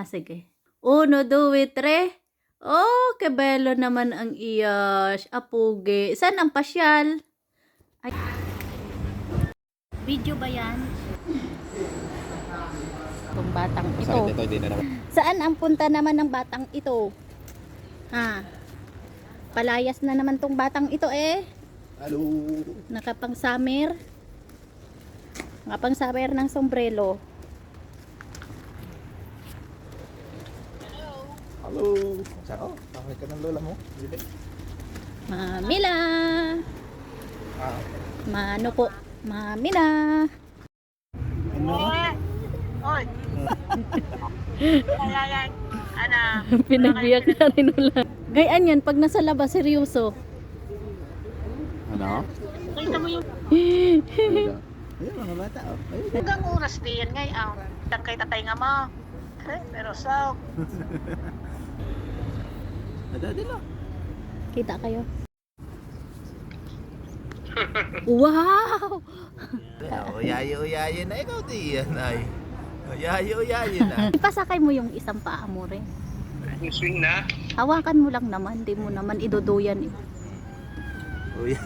Sige. 1, 2, 3. Oh, kebelo naman ang iyash. Apugi. Saan ang pasyal? Ay. Video ba yan? Itong batang ito. Sakit ito, hindi na naman. Saan ang punta naman ng batang ito? Ha? Palayas na naman tong batang ito eh. Hello. Nakapang summer. Nakapang summer ng sombrero. Hello. Saan? Pakay ka ng lola mo. Hindi. Mamila. Mano po? Mamila. Oy. Ayan. Ana. Pinagbiyak na rin ulan. Gayaan yan, pag nasa labas, seryoso. Ano? Kita mo yung Ayun, mga bata. Oh. Ayun. hanggang oras diyan ngayon. Tang kay tatay nga mo. Pero so, Nadadala. Kita kayo. Wow! Uyayo na ikaw diyan ay. Uyayo na. Ipasakay mo yung isang paa mo rin. yung swing na. Hawakan mo lang naman, di mo naman iduduyan eh. Uya.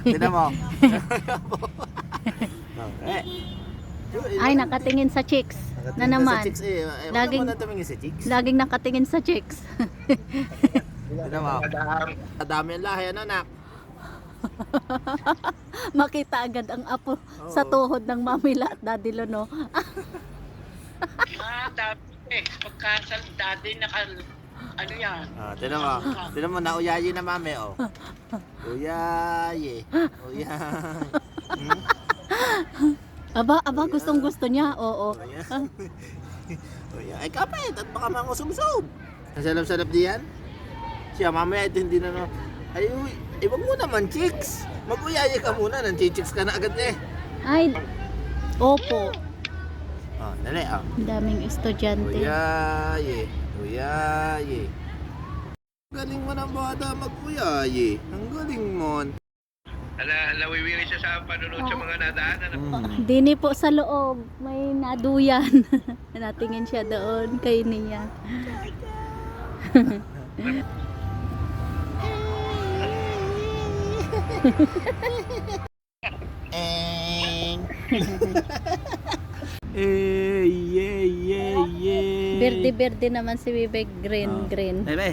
Tignan mo. Okay. Ay, nakatingin sa chicks. Na naman. Laging Laging- natumingin sa chicks. Laging nakatingin sa chicks. Tignan mo. Madami ang lahi, ano nak? Makita agad ang apo sa tuhod ng Mamila at Daddy Lono. Dati pagkasal dati ano yan. Tignan mo, nauyayi na mami, oh. Uyayi. Aba, gustong gusto niya. Oo. Ay, kapit, at baka mga usog-usog. Ang salap-salap diyan. Siya, mamaya ito hindi na, no. Ay, wag mo naman, chicks. Mag-uyayi ka muna, nang chicks ka na agad eh. Ay, opo. Oh, dali, oh. Ang daming estudyante. Uyayi. Galing mo ng bata mag-uyayi. Ang galing mo. Nawiwiri siya sa panunod sa mga nadaanan. Dini po sa loob, may naduyan. Natingin siya doon kay niya. Yeah. Berde-berde naman si Bibig, green. Bebe.